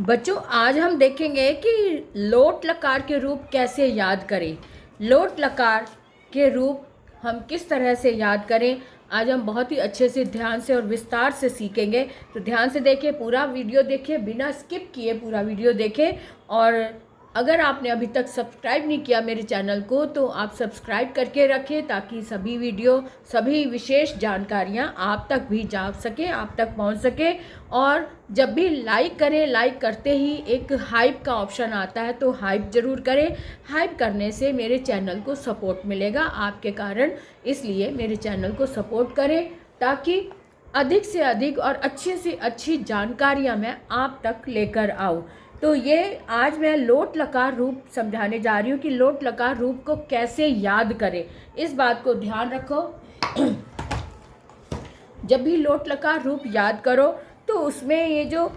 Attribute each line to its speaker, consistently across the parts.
Speaker 1: बच्चों, आज हम देखेंगे कि लोट लकार के रूप कैसे याद करें। लोट लकार के रूप हम किस तरह से याद करें, आज हम बहुत ही अच्छे से ध्यान से और विस्तार से सीखेंगे। तो ध्यान से देखें, पूरा वीडियो देखें, बिना स्किप किए पूरा वीडियो देखें। और अगर आपने अभी तक सब्सक्राइब नहीं किया मेरे चैनल को तो आप सब्सक्राइब करके रखें, ताकि सभी वीडियो, सभी विशेष जानकारियां आप तक भी जा सके, आप तक पहुंच सके। और जब भी लाइक करें, लाइक करते ही एक हाइप का ऑप्शन आता है, तो हाइप ज़रूर करें। हाइप करने से मेरे चैनल को सपोर्ट मिलेगा आपके कारण, इसलिए मेरे चैनल को सपोर्ट करें ताकि अधिक से अधिक और अच्छी से अच्छी जानकारियाँ मैं आप तक लेकर आऊँ। तो ये आज मैं लोट लकार रूप समझाने जा रही हूँ कि लोट लकार रूप को कैसे याद करें। इस बात को ध्यान रखो। जब भी लोट लकार रूप याद करो तो उसमें ये जो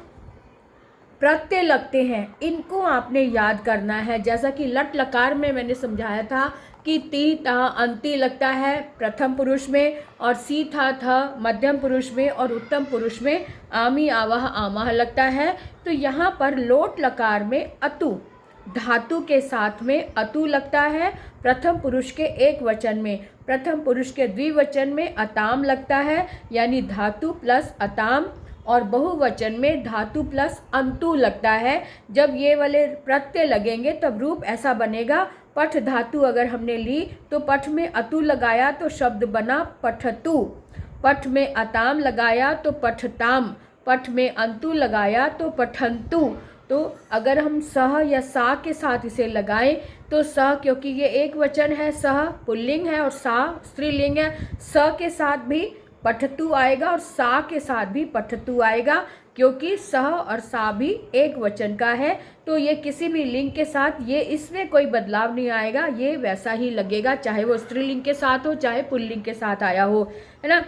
Speaker 1: प्रत्यय लगते हैं इनको आपने याद करना है। जैसा कि लट लकार में मैंने समझाया था कि ती ता अंति लगता है प्रथम पुरुष में, और सी था मध्यम पुरुष में, और उत्तम पुरुष में आमी आवाह आमाह लगता है। तो यहाँ पर लोट लकार में अतु धातु के साथ में अतु लगता है। प्रथम पुरुष के एक वचन में, प्रथम पुरुष के द्विवचन में अताम लगता है, यानी धातु प्लस अताम। और बहुवचन में धातु प्लस अंतु लगता है। जब ये वाले प्रत्यय लगेंगे तब रूप ऐसा बनेगा। पठ धातु अगर हमने ली तो पठ में अतु लगाया तो शब्द बना पठतु, पठ में अताम लगाया तो पठताम, पठ में अंतु लगाया तो पठंतु। तो अगर हम सह या सा के साथ इसे लगाएं तो सह, क्योंकि ये एक वचन है, सह पुल्लिंग है और सा स्त्रीलिंग है, स के साथ भी पठतु आएगा और सा के साथ भी पठतु आएगा, क्योंकि सह और सा भी एक वचन का है। तो ये किसी भी लिंग के साथ, ये इसमें कोई बदलाव नहीं आएगा, ये वैसा ही लगेगा, चाहे वो स्त्रीलिंग के साथ हो चाहे पुल्लिंग के साथ आया हो, है ना।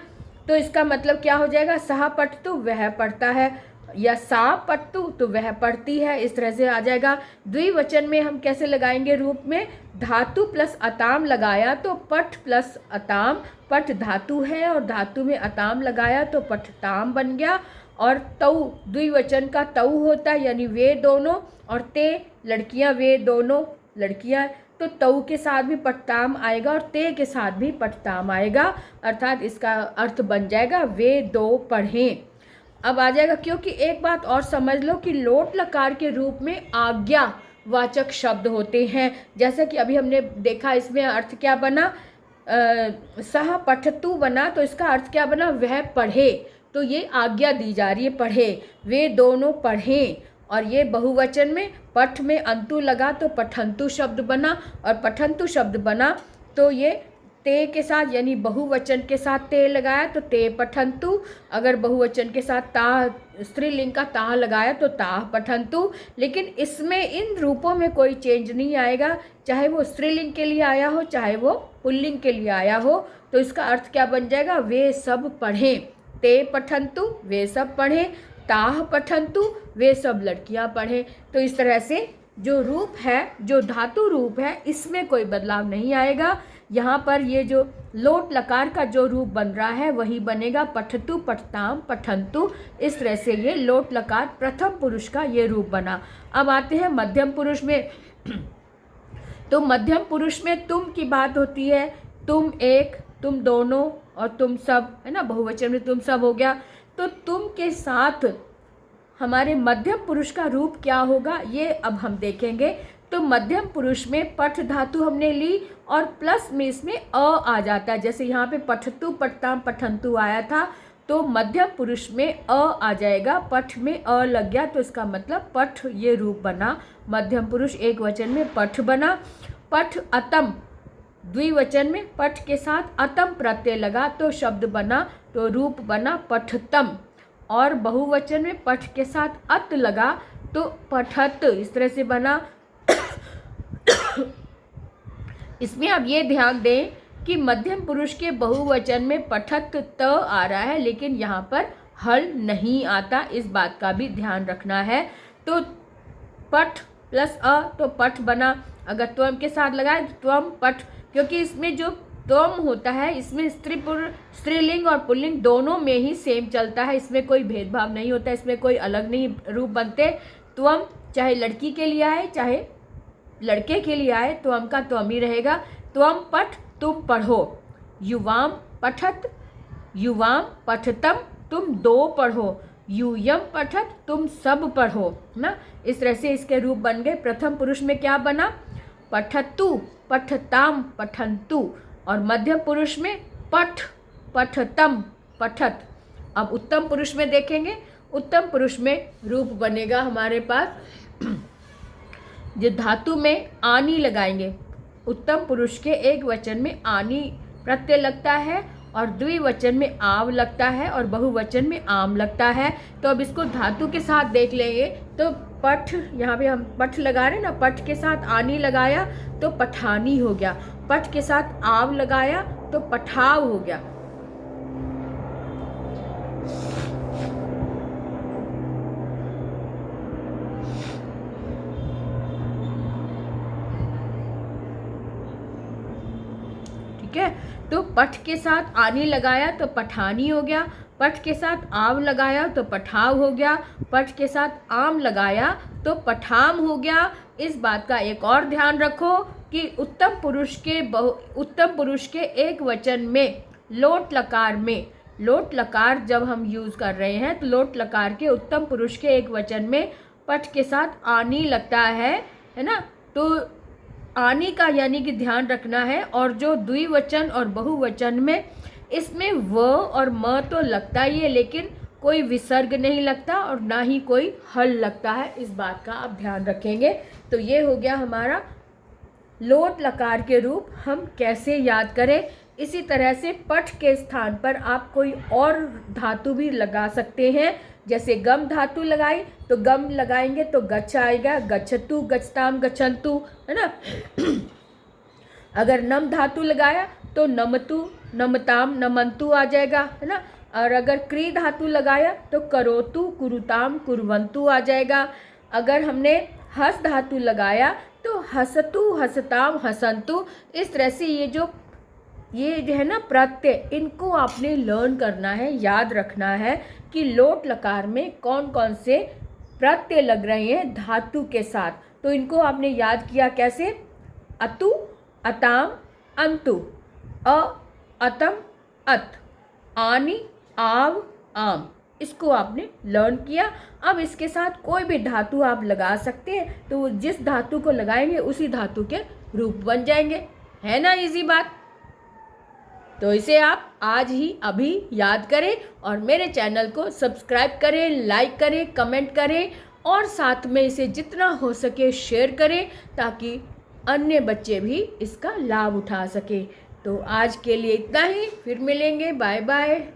Speaker 1: तो इसका मतलब क्या हो जाएगा, सह पठतु वह पढ़ता है, या सा पठतु तो वह पढ़ती है, इस तरह से आ जाएगा। द्विवचन में हम कैसे लगाएंगे रूप में, धातु प्लस अताम लगाया तो पठ प्लस अताम, पठ धातु है और धातु में अताम लगाया तो पठताम बन गया। और तऊ द्विवचन का तऊ होता है, यानी वे दोनों, और ते लड़कियां, वे दोनों लड़कियां, तो तऊ के साथ भी पठताम आएगा और ते के साथ भी पठताम आएगा, अर्थात इसका अर्थ बन जाएगा वे दो पढ़ें। अब आ जाएगा, क्योंकि एक बात और समझ लो कि लोट लकार के रूप में आज्ञा वाचक शब्द होते हैं। जैसे कि अभी हमने देखा, इसमें अर्थ क्या बना, सह पठतु बना, तो इसका अर्थ क्या बना, वह पढ़े। तो ये आज्ञा दी जा रही है, पढ़े, वे दोनों पढ़ें। और ये बहुवचन में पठ में अंतु लगा तो पठंतु शब्द बना, और पठंतु शब्द बना तो ये ते के साथ, यानी बहुवचन के साथ ते लगाया तो ते पठंतु, अगर बहुवचन के साथ ता स्त्रीलिंग का ता लगाया तो ता पठंतु। लेकिन इसमें इन रूपों में कोई चेंज नहीं आएगा, चाहे वो स्त्रीलिंग के लिए आया हो चाहे वो पुल्लिंग के लिए आया हो। तो इसका अर्थ क्या बन जाएगा, वे सब पढ़ें, ते पठंतु वे सब पढ़ें, ताह पठंतु वे सब लड़कियां पढ़ें। तो इस तरह से जो रूप है, जो धातु रूप है, इसमें कोई बदलाव नहीं आएगा। यहाँ पर ये जो लोट लकार का जो रूप बन रहा है वही बनेगा, पठतु पठताम पठंतु। इस तरह से ये लोट लकार प्रथम पुरुष का ये रूप बना। अब आते हैं मध्यम पुरुष में। तो मध्यम पुरुष में तुम की बात होती है, तुम एक, तुम दोनों और तुम सब, है ना, बहुवचन में तुम सब हो गया। तो तुम के साथ हमारे मध्यम पुरुष का रूप क्या होगा, ये अब हम देखेंगे। तो मध्यम पुरुष में पठ धातु हमने ली और प्लस में इसमें अ आ जाता है। जैसे यहाँ पे पठतु पठताम पठंतु आया था, तो मध्यम पुरुष में अ आ जाएगा, पठ में अ लग गया, तो इसका मतलब पठ ये रूप बना। मध्यम पुरुष एक वचन में पठ बना। पठ अतम द्विवचन में पठ के साथ अतम प्रत्यय लगा तो शब्द बना, तो रूप बना पठतम। और बहुवचन में पठ के साथ अत लगा तो पठत, इस तरह से बना। इसमें अब ये ध्यान दें कि मध्यम पुरुष के बहुवचन में पठत त आ रहा है, लेकिन यहाँ पर हल नहीं आता, इस बात का भी ध्यान रखना है। तो पठ प्लस अ तो पठ बना, अगर त्वम के साथ लगाए तो त्वम पठ, क्योंकि इसमें जो त्वम होता है इसमें स्त्रीलिंग और पुल्लिंग दोनों में ही सेम चलता है, इसमें कोई भेदभाव नहीं होता, इसमें कोई अलग नहीं रूप बनते। त्वम चाहे लड़की के लिए आए चाहे लड़के के लिए आए, त्वम का त्वम ही रहेगा। त्वम पठ, तुम पढ़ो। युवाम पठत, युवाम पठतम, तुम दो पढ़ो। यूयम पठत, तुम सब पढ़ो ना। इस तरह से इसके रूप बन गए। प्रथम पुरुष में क्या बना? पठतु, पठताम, पठन्तु। और मध्यम पुरुष में पठ, पठतम, पठत। अब उत्तम पुरुष में देखेंगे। उत्तम पुरुष में रूप बनेगा हमारे पास, जो धातु में आनी लगाएंगे। उत्तम पुरुष के एक वचन में आनी प्रत्यय लगता है और द्विवचन में आव लगता है और बहुवचन में आम लगता है। तो अब इसको धातु के साथ देख लेंगे। तो पठ, यहाँ पे हम पठ लगा रहे हैं ना, पठ के साथ आनी लगाया तो पठानी हो गया। पठ के साथ आव लगाया तो पठाव हो गया। ठीक है, तो पठ के साथ आनी लगाया तो पठानी हो गया। पठ के साथ आव लगाया तो पठाव हो गया। पठ के साथ आम लगाया तो पठाम हो गया। इस बात का एक और ध्यान रखो कि उत्तम पुरुष के एक वचन में लोट लकार में, लोट लकार जब हम यूज़ कर रहे हैं तो लोट लकार के उत्तम पुरुष के एक वचन में पठ के साथ आनी लगता है ना। तो आनी का यानी कि ध्यान रखना है। और जो द्विवचन और बहुवचन में, इसमें व और म तो लगता ही है, लेकिन कोई विसर्ग नहीं लगता और ना ही कोई हल लगता है। इस बात का आप ध्यान रखेंगे। तो ये हो गया हमारा लोट लकार के रूप हम कैसे याद करें। इसी तरह से पठ के स्थान पर आप कोई और धातु भी लगा सकते हैं। जैसे गम धातु लगाई तो गम लगाएंगे तो गच्छ आएगा, गच्छतु, गच्छताम, गच्छन्तु, है ना। अगर नम धातु लगाया तो नमतु, नमताम, नमन्तु आ जाएगा, है ना। और अगर क्री धातु लगाया तो करोतु, कुरुताम, कुर्वन्तु आ जाएगा। अगर हमने हस धातु लगाया तो हसतु, हसताम, हसन्तु। इस तरह से ये जो है ना प्रत्यय, इनको आपने लर्न करना है, याद रखना है कि लोट लकार में कौन कौन से प्रत्यय लग रहे हैं धातु के साथ। तो इनको आपने याद किया कैसे? अतु, अताम, अंतु, अ, अतम, अत, आनी, आव, आम। इसको आपने लर्न किया। अब इसके साथ कोई भी धातु आप लगा सकते हैं, तो जिस धातु को लगाएंगे उसी धातु के रूप बन जाएंगे। है ना इजी बात? तो इसे आप आज ही अभी याद करें और मेरे चैनल को सब्सक्राइब करें, लाइक करें, कमेंट करें और साथ में इसे जितना हो सके शेयर करें ताकि अन्य बच्चे भी इसका लाभ उठा सके। तो आज के लिए इतना ही, फिर मिलेंगे। Bye bye.